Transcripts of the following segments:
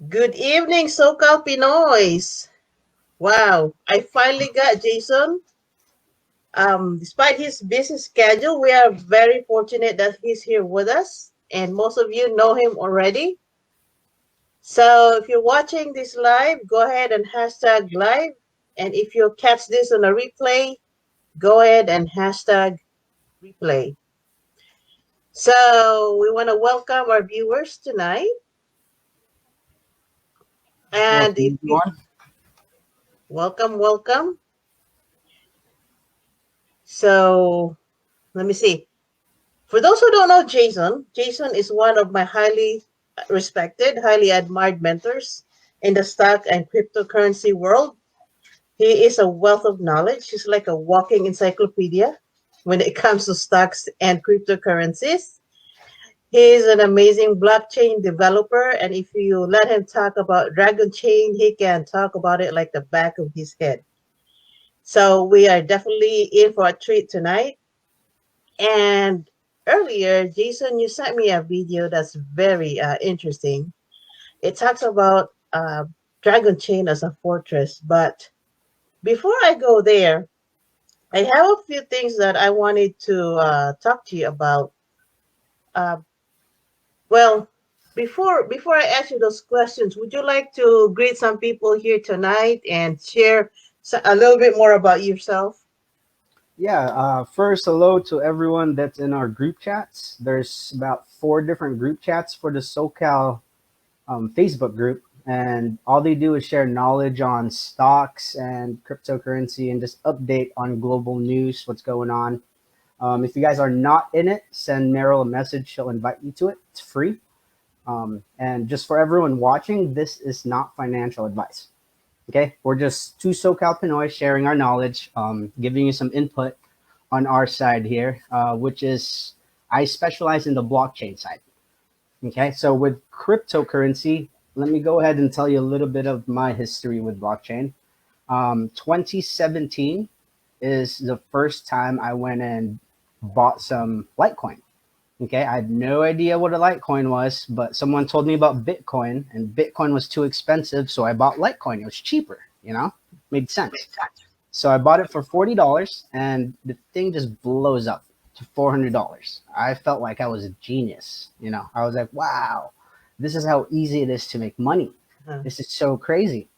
Good evening, SoCal Pinoys. Wow, I finally got Jason. Despite his busy schedule, we are very fortunate that he's here with us, and most of you know him already. So if you're watching this live, go ahead and hashtag live. And if you catch this on a replay, go ahead and hashtag replay. So we want to welcome our viewers tonight. And if Welcome, you everyone. welcome. So let me see. For those who don't know Jason, Jason is one of my highly respected, highly admired mentors in the stock and cryptocurrency world. He is a wealth of knowledge. He's like a walking encyclopedia when it comes to stocks and cryptocurrencies. He is an amazing blockchain developer, and if you let him talk about Dragonchain, he can talk about it like the back of his head. So we are definitely in for a treat tonight. And earlier, Jason, you sent me a video that's very interesting. It talks about Dragon Chain as a fortress. But before I go there, I have a few things that I wanted to talk to you about. Uh, well, before I ask you those questions, would you like to greet some people here tonight and share a little bit more about yourself? Yeah, first, hello to everyone that's in our group chats. There's about four different group chats for the SoCal Facebook group, and all they do is share knowledge on stocks and cryptocurrency and just update on global news, what's going on. If you guys are not in it, send Meryl a message. She'll invite you to it. It's free. And just for everyone watching, this is not financial advice. Okay, we're just two SoCal Pinoy sharing our knowledge, giving you some input on our side here, which is I specialize in the blockchain side. Okay, so with cryptocurrency, let me go ahead and tell you a little bit of my history with blockchain. 2017 is the first time I went and bought some Litecoin. Okay, I had no idea what a Litecoin was, but someone told me about Bitcoin, and Bitcoin was too expensive, so I bought Litecoin. It was cheaper, made sense. So I bought it for $40, and the thing just blows up to $400. I felt like I was a genius. I was like, wow, this is how easy it is to make money. Uh, This is so crazy.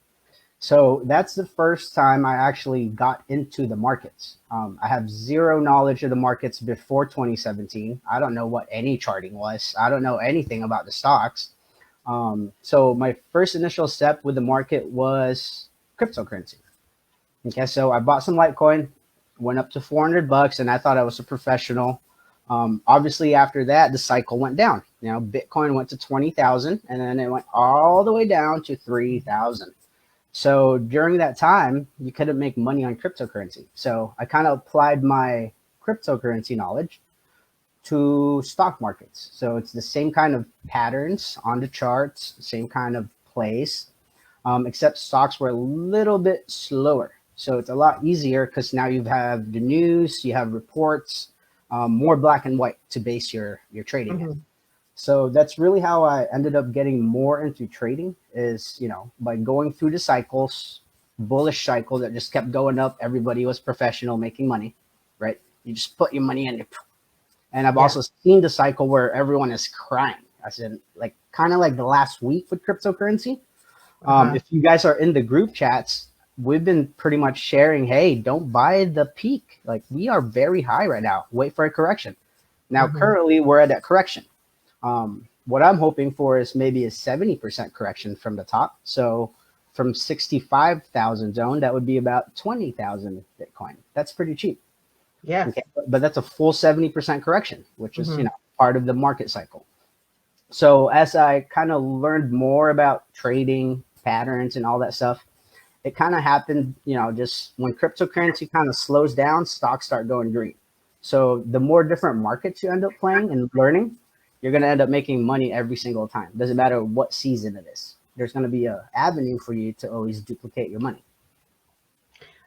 So that's the first time I actually got into the markets. I have zero knowledge of the markets before 2017. I don't know what any charting was. I don't know anything about the stocks. So my first initial step with the market was cryptocurrency. Okay, so I bought some Litecoin, went up to $400, and I thought I was a professional. Obviously, after that, the cycle went down. Bitcoin went to 20,000, and then it went all the way down to 3,000. So during that time, you couldn't make money on cryptocurrency. So I kind of applied my cryptocurrency knowledge to stock markets. So it's the same kind of patterns on the charts, same kind of plays, except stocks were a little bit slower. So it's a lot easier because now you have the news, you have reports, more black and white to base your trading in. mhm. So that's really how I ended up getting more into trading is, by going through the cycles, bullish cycle that just kept going up. Everybody was professional making money, right? You just put your money in it. And I've Yeah. also seen the cycle where everyone is crying. I said, like, kind of like the last week with cryptocurrency. Uh-huh. If you guys are in the group chats, we've been pretty much sharing, hey, don't buy the peak. Like, we are very high right now. Wait for a correction. Now, Mhm. currently, we're at that correction. What I'm hoping for is maybe a 70% correction from the top. So from 65,000 zone, that would be about 20,000 Bitcoin. That's pretty cheap. Yeah. Okay. But that's a full 70% correction, which is, Mhm. part of the market cycle. So as I kind of learned more about trading patterns and all that stuff, it kind of happened, just when cryptocurrency kind of slows down, stocks start going green. So the more different markets you end up playing and learning, you're going to end up making money every single time. Doesn't matter what season it is. There's going to be a avenue for you to always duplicate your money.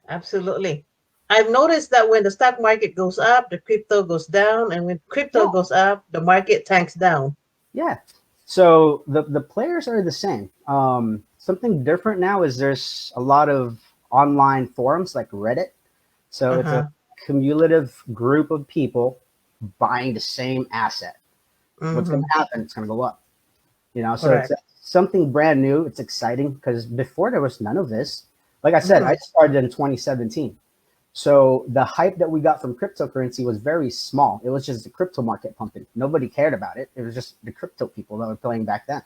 Absolutely. I've noticed that when the stock market goes up, the crypto goes down, and when crypto Yeah, goes up, the market tanks down. yeah. So the players are the same. Something different now is there's a lot of online forums like Reddit. So it's a Uh-huh. cumulative group of people buying the same asset. What's going Mm-hmm. to happen? It's going to go up. So it's Correct. something brand new. It's exciting because before there was none of this. Like I said, I Mm-hmm. started in 2017. So the hype that we got from cryptocurrency was very small. It was just the crypto market pumping. Nobody cared about it. It was just the crypto people that were playing back then.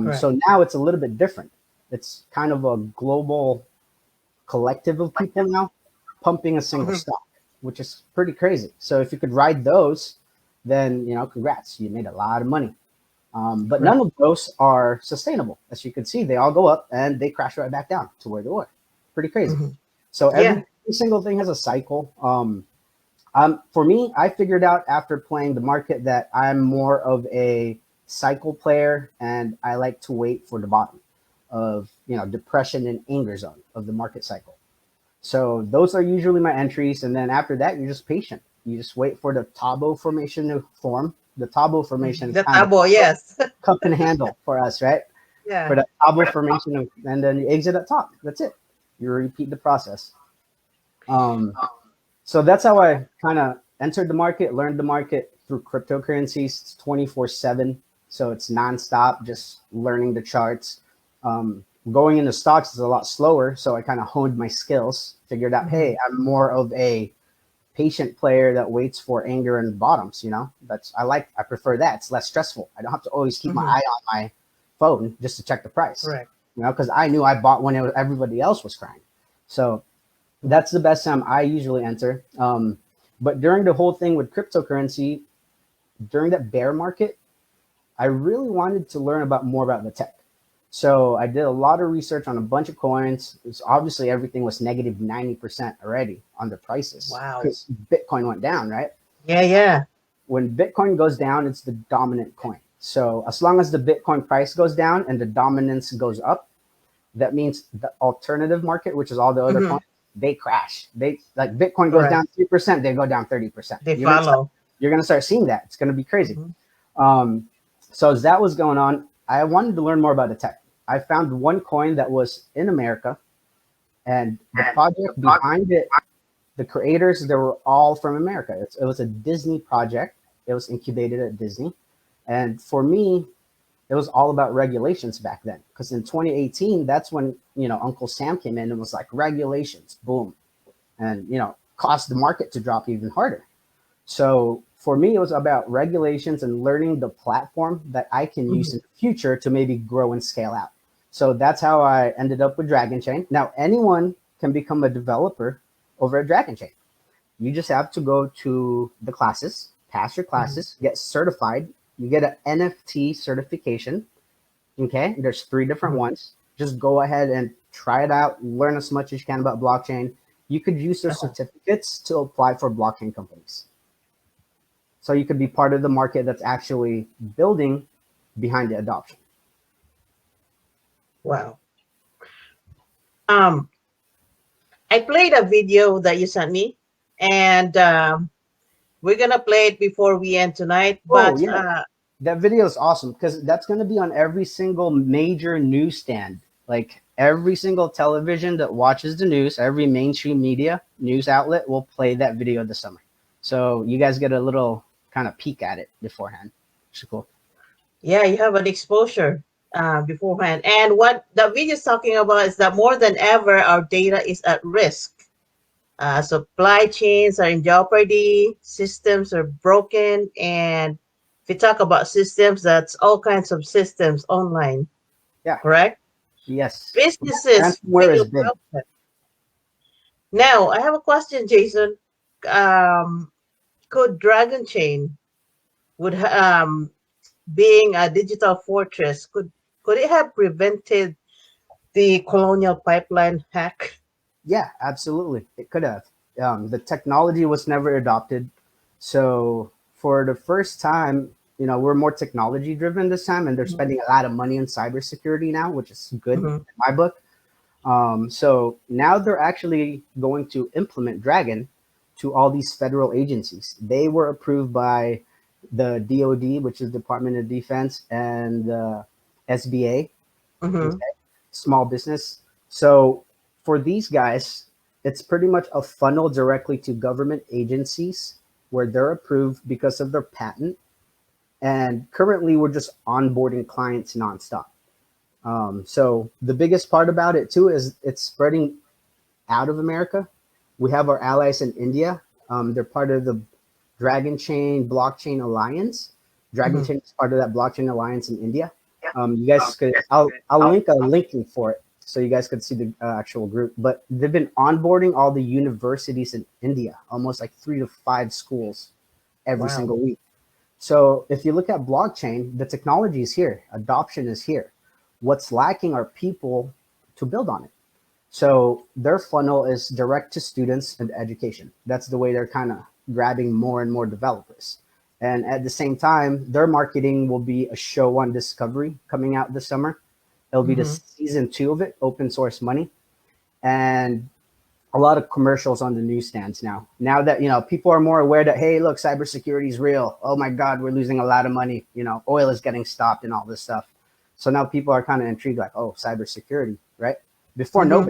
Correct. So now it's a little bit different. It's kind of a global collective of people now pumping a single Mm-hmm. stock, which is pretty crazy. So if you could ride those, then congrats, you made a lot of money. But none Correct. of those are sustainable. As you can see, they all go up and they crash right back down to where they were. Pretty crazy. Mm-hmm. So Yeah. every single thing has a cycle. For me, I figured out after playing the market that I'm more of a cycle player, and I like to wait for the bottom of depression and anger zone of the market cycle. So those are usually my entries, and then after that, you're just patient. You just wait for the Tabo formation to form. The Tabo formation is The kind of tabo, yes. cup and handle for us, right? For Yeah. the Tabo formation, and then you exit at top. That's it. You repeat the process. Um, so that's how I kind of entered the market, learned the market through cryptocurrencies. It's 24/7, so it's nonstop, just learning the charts. Going into stocks is a lot slower, so I kind of honed my skills. Figured out, Mm-hmm. hey, I'm more of a patient player that waits for anger and bottoms. I prefer that. It's less stressful. I don't have to always keep my Mm-hmm. eye on my phone just to check the price. Correct. Because I knew I bought when everybody else was crying. So that's the best time I usually enter. But during the whole thing with cryptocurrency, during that bear market, I really wanted to learn about more about the tech. So I did a lot of research on a bunch of coins. Obviously, everything was negative 90% already on the prices Wow. because Bitcoin went down, right? Yeah, yeah. When Bitcoin goes down, it's the dominant coin. So as long as the Bitcoin price goes down and the dominance goes up, that means the alternative market, which is all the other Mm-hmm. coins, they crash. They like Bitcoin goes Correct. down 3%, they go down 30%. They You're gonna start, follow. you're gonna start seeing that. It's gonna be crazy. Mm-hmm. Um, so as that was going on, I wanted to learn more about the tech. I found one coin that was in America, and the project behind it, the creators, they were all from America. It was a Disney project. It was incubated at Disney, and for me, it was all about regulations back then. Because in 2018, that's when Uncle Sam came in and was like regulations, boom, and caused the market to drop even harder. So for me, it was about regulations and learning the platform that I can use Mm-hmm. in the future to maybe grow and scale out. So that's how I ended up with Dragonchain. Now anyone can become a developer over at Dragonchain. You just have to go to the classes, pass your Mm-hmm. classes, get certified. You get an NFT certification. Okay, there's three different Mm-hmm. ones. Just go ahead and try it out. Learn as much as you can about blockchain. You could use those Uh-huh. certificates to apply for blockchain companies. So you could be part of the market that's actually building behind the adoption. Wow. Um, I played a video that you sent me, and we're gonna play it before we end tonight. Oh But yeah, that video is awesome because that's going to be on every single major newsstand. Like every single television that watches the news, every mainstream media news outlet will play that video this summer. So you guys get a little kind of peek at it beforehand. Which is cool. yeah, you have an exposure beforehand. And what the video is talking about is that more than ever, our data is at risk. Supply chains are in jeopardy, systems are broken, and if we talk about systems, that's all kinds of systems online, Yeah. correct? Yes. Businesses Ransomware is feel big. broken. Now, I have a question, Jason. Um, could Dragon Chain would being a digital fortress could it have prevented the colonial pipeline hack? Yeah, absolutely. It could have. The technology was never adopted. So for the first time, we're more technology driven this time, and they're spending a lot of money in cybersecurity now, which is good in Mm-hmm. my book. So now they're actually going to implement Dragon to all these federal agencies. They were approved by the DoD, which is Department of Defense, and the SBA, Mm-hmm. okay, small business. So for these guys, it's pretty much a funnel directly to government agencies where they're approved because of their patent. And currently, we're just onboarding clients nonstop. So the biggest part about it too is it's spreading out of America. We have our allies in India. They're part of the Dragonchain Blockchain Alliance. Mm-hmm. Dragonchain is part of that blockchain alliance in India. You guys could, I'll link a linking for it so you guys could see the actual group. But they've been onboarding all the universities in India, almost like 3 to 5 schools every Wow. single week. So if you look at blockchain, the technology is here, adoption is here. What's lacking are people to build on it. So their funnel is direct to students and education. That's the way they're kind of grabbing more and more developers. And at the same time, their marketing will be a show on Discovery coming out this summer. It'll be the Mm-hmm. season 2 of it, open source money, and a lot of commercials on the newsstands now. Now that people are more aware that, hey, look, cybersecurity is real. Oh my God, we're losing a lot of money. Oil is getting stopped and all this stuff. So now people are kind of intrigued, like, oh, cybersecurity, right? Before Mm-hmm.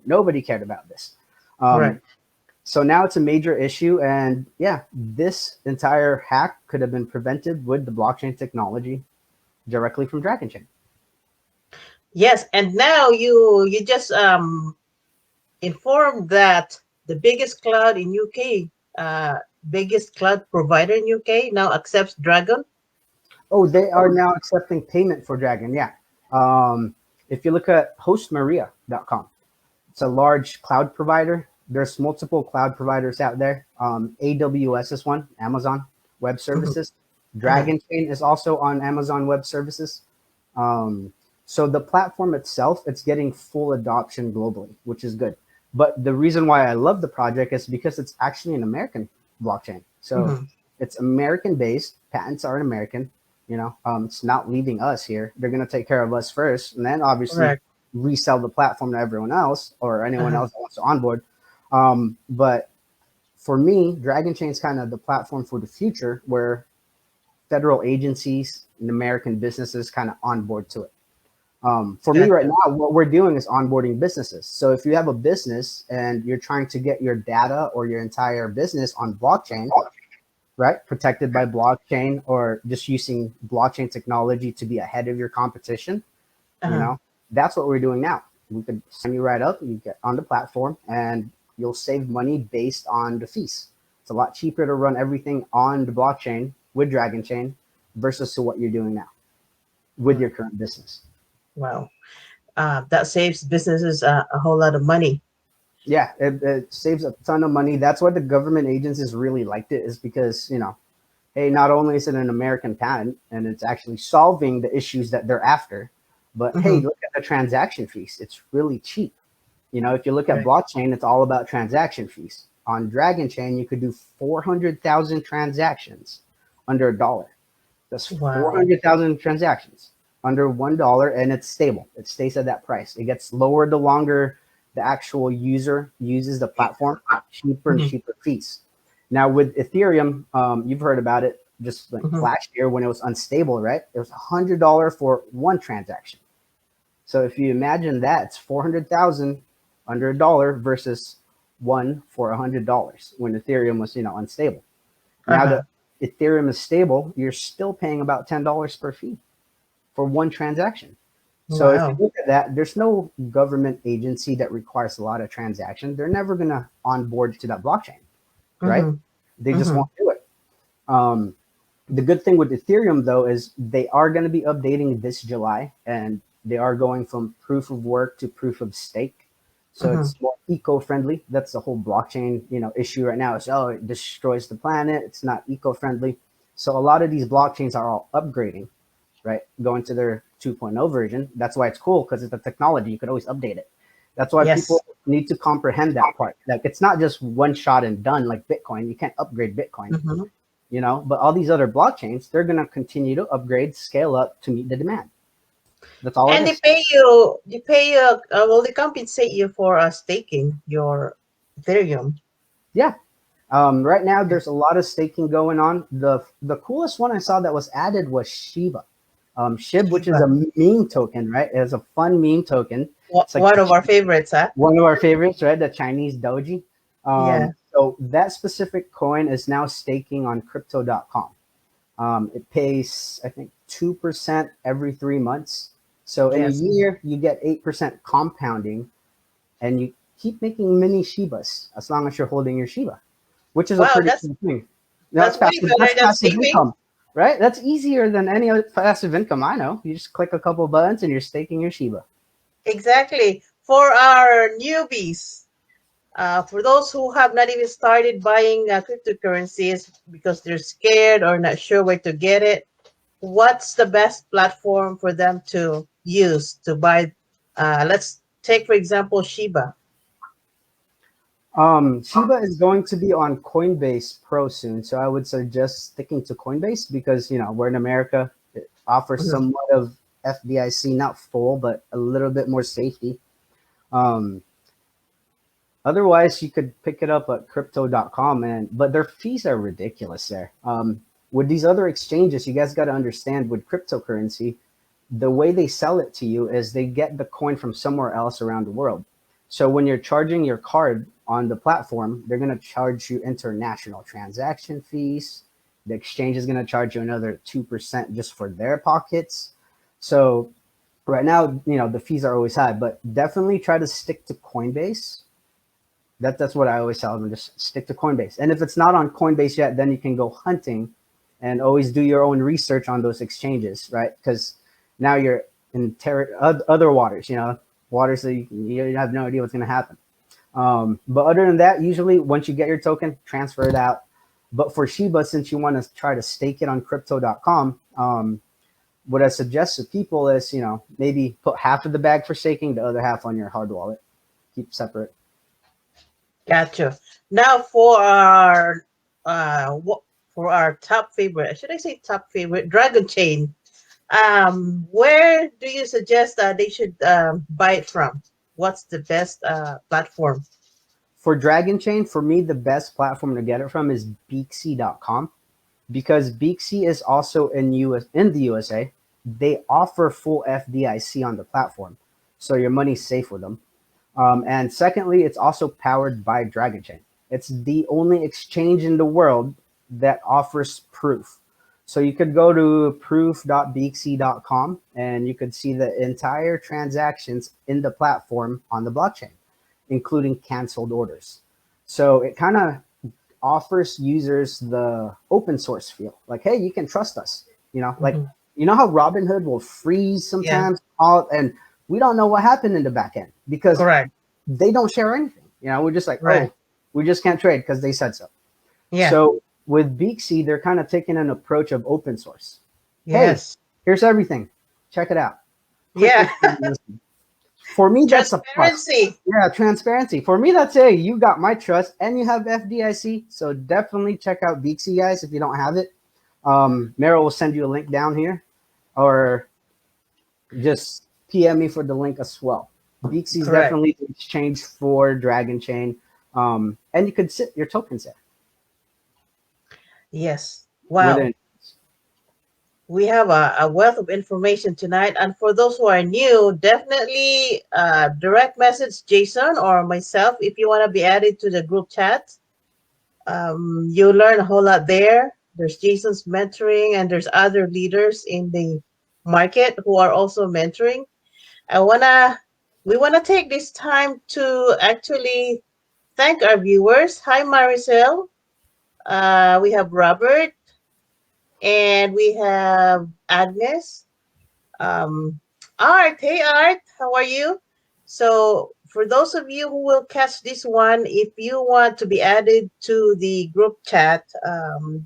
nobody cared about this. Um, Correct. so now it's a major issue, and yeah, this entire hack could have been prevented with the blockchain technology directly from Dragonchain. Yes, and now you just informed that the biggest cloud in UK, biggest cloud provider in UK now accepts Dragon. Oh, they are now accepting payment for Dragon. Yeah. Um, if you look at hostmaria.com, it's a large cloud provider. There's multiple cloud providers out there. AWS is one, Amazon Web Mhm. Services. Uh-huh. Dragonchain is also on Amazon Web Services. Um, so the platform itself, it's getting full adoption globally, which is good. But the reason why I love the project is because it's actually an American blockchain. So Mhm. it's American based. Patents are in American. It's not leaving us here. They're going to take care of us first, and then obviously Correct. resell the platform to everyone else or anyone Uh-huh. else that wants to onboard. But for me, Dragon Chain is kind of the platform for the future where federal agencies and American businesses kind of onboard to it. For me right Gotcha. now, what we're doing is onboarding businesses. So if you have a business and you're trying to get your data or your entire business on blockchain, right, protected by blockchain, or just using blockchain technology to be ahead of your competition, you Uh-huh. know, that's what we're doing now. We could sign you right up, you get on the platform, and you'll save money based on the fees. It's a lot cheaper to run everything on the blockchain with Dragon Chain versus to what you're doing now with your current business. Wow. That saves businesses a whole lot of money. Yeah, it saves a ton of money. That's why the government agencies really liked it, is because, hey, not only is it an American patent and it's actually solving the issues that they're after, but hey, Hmm. look at the transaction fees. It's really cheap. If you look at Right. blockchain, it's all about transaction fees. On Dragon Chain, you could do 400,000 transactions under a dollar. That's Wow. 400,000 transactions under $1, and it's stable. It stays at that price. It gets lower the longer the actual user uses the platform, cheaper and Hmm. cheaper fees. Now, with Ethereum, you've heard about it just like Hmm. last year when it was unstable, right? It was $100 for one transaction. So if you imagine that, it's 400,000 under a dollar versus one for $100 when Ethereum was, unstable. Now Uh-huh. that Ethereum is stable, you're still paying about $10 per fee for one transaction. So if you Wow. look at that, there's no government agency that requires a lot of transaction. They're never going to onboard to that blockchain, right? Hmm. They just Hmm. won't do it. Um, the good thing with Ethereum, though, is they are going to be updating this July, and they are going from proof of work to proof of stake. So Hmm. it's more eco-friendly. That's the whole blockchain, issue right now. Is, oh, it destroys the planet. It's not eco-friendly. So a lot of these blockchains are all upgrading, right? Going to their 2.0 version. That's why it's cool, because it's a technology. You could always update it. That's why Yes. people need to comprehend that part. Like, it's not just one shot and done like Bitcoin. You can't upgrade Bitcoin, Hmm. but all these other blockchains, they're going to continue to upgrade, scale up to meet the demand. That's all it And is. they pay you, well, they compensate you for staking your Ethereum. Yeah. Right now, there's a lot of staking going on. The coolest one I saw that was added was Shiba. SHIB, which is Shiba. a meme token, right? It's a fun meme token. It's like One of our favorites, huh? one of our favorites, right? The Chinese doji. Yeah. So that specific coin is now staking on crypto.com. It pays, I think, 2% every 3 months. So in a Yes. year, you get 8% compounding, and you keep making mini Shibas as long as you're holding your Shiba, which is a Wow, pretty cool thing. that's way That's better than passive saving. income, right? That's easier than any other passive income I know. You just click a couple buttons and you're staking your Shiba. Exactly. For our newbies, for those who have not even started buying cryptocurrencies because they're scared or not sure where to get it, what's the best platform for them to use to buy? Let's take, for example, Shiba. Shiba is going to be on Coinbase Pro soon, so I would suggest sticking to Coinbase because we're in America. It offers Mhm. somewhat of FDIC, not full, but a little bit more safety. Um, Otherwise, you could pick it up at crypto.com, but their fees are ridiculous there. With these other exchanges, you guys got to understand with cryptocurrency, the way they sell it to you is they get the coin from somewhere else around the world. So when you're charging your card on the platform, they're going to charge you international transaction fees. The exchange is going to charge you another 2% just for their pockets. So right now, the fees are always high, but definitely try to stick to Coinbase. That's what I always tell them. Just stick to Coinbase. And if it's not on Coinbase yet, then you can go hunting and always do your own research on those exchanges, right? Because now you're in other waters, waters that you have no idea what's going to happen. But other than that, usually once you get your token, transfer it out. But for Shiba, since you want to try to stake it on crypto.com, what I suggest to people is, maybe put half of the bag for staking, the other half on your hard wallet. Keep separate. Gotcha. Now for our top favorite, should I say top favorite, Dragonchain. Where do you suggest they should buy it from? What's the best platform? For Dragonchain, for me, the best platform to get it from is Beaksy.com because Beaksy is also in the USA. They offer full FDIC on the platform, so your money's safe with them. And secondly, it's also powered by Dragonchain. It's the only exchange in the world that offers proof. So you could go to proof.beaksy.com and you could see the entire transactions in the platform on the blockchain, including canceled orders. So it kind of offers users the open source feel. Like, hey, you can trust us. Like, Mhm. how Robinhood will freeze Yeah, sometimes, and we don't know what happened in the back end because correct. they don't share anything. We're just like, Right. oh, we just can't trade because they said so. Yeah. So with Beaksy, they're kind of taking an approach of open source. Hey, Yes. here's everything. Check it out. Click Yeah. this and listen. For me, that's a plus. Transparency. Yeah, transparency. For me, that's a you got my trust and you have FDIC. So definitely check out Beaksy, guys, if you don't have it. Meryl will send you a link down here or just PM me for the link as well. Beaksy is Correct. definitely the exchange for Dragonchain. And you could sit your tokens there Yes. Wow. within. We have a wealth of information tonight. And for those who are new, definitely direct message Jason or myself if you want to be added to the group chat. You'll learn a whole lot there. There's Jason's mentoring, and there's other leaders in the market who are also mentoring. I wanna we wanna take this time to actually thank our viewers. Hi Maricel. We have Robert and we have Agnes. Um, Art, hey Art, how are you? So, for those of you who will catch this one, if you want to be added to the group chat,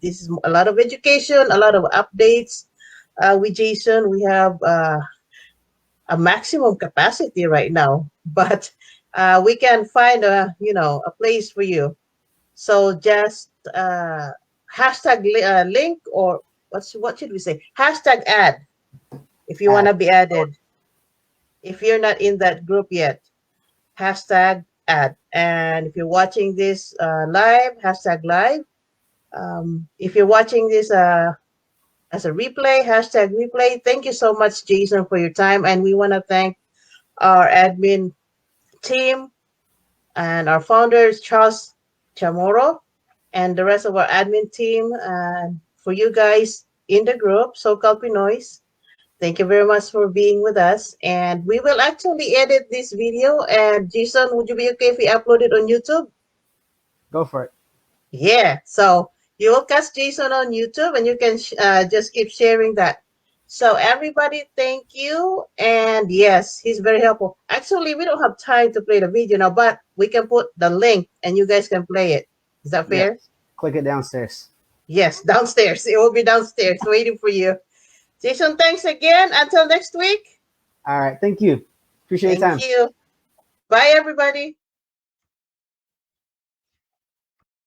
this is a lot of education, a lot of updates. With Jason, we have a maximum capacity right now, but we can find a place for you. So just hashtag link or what should we say? Hashtag add if you want Add. to be added. If you're not in that group yet, hashtag ad. And if you're watching this live, hashtag live. If you're watching this as a replay, hashtag replay. Thank you so much, Jason, for your time. And we want to thank our admin team and our founders, Charles Chamorro, and the rest of our admin team. And for you guys in the group, SoCal Pinoys, thank you very much for being with us. And we will actually edit this video. And Jason, would you be okay if we upload it on YouTube? Go for it. Yeah. So you will catch Jason on YouTube and you can just keep sharing that. So everybody, thank you. And yes, he's very helpful. Actually, we don't have time to play the video now, but we can put the link and you guys can play it. Is that Yes. fair? Click it downstairs. Yes, downstairs. It will be downstairs waiting for you. Jason, thanks again. Until next week. All right. Thank you. Appreciate your Thank time. you. Bye, everybody.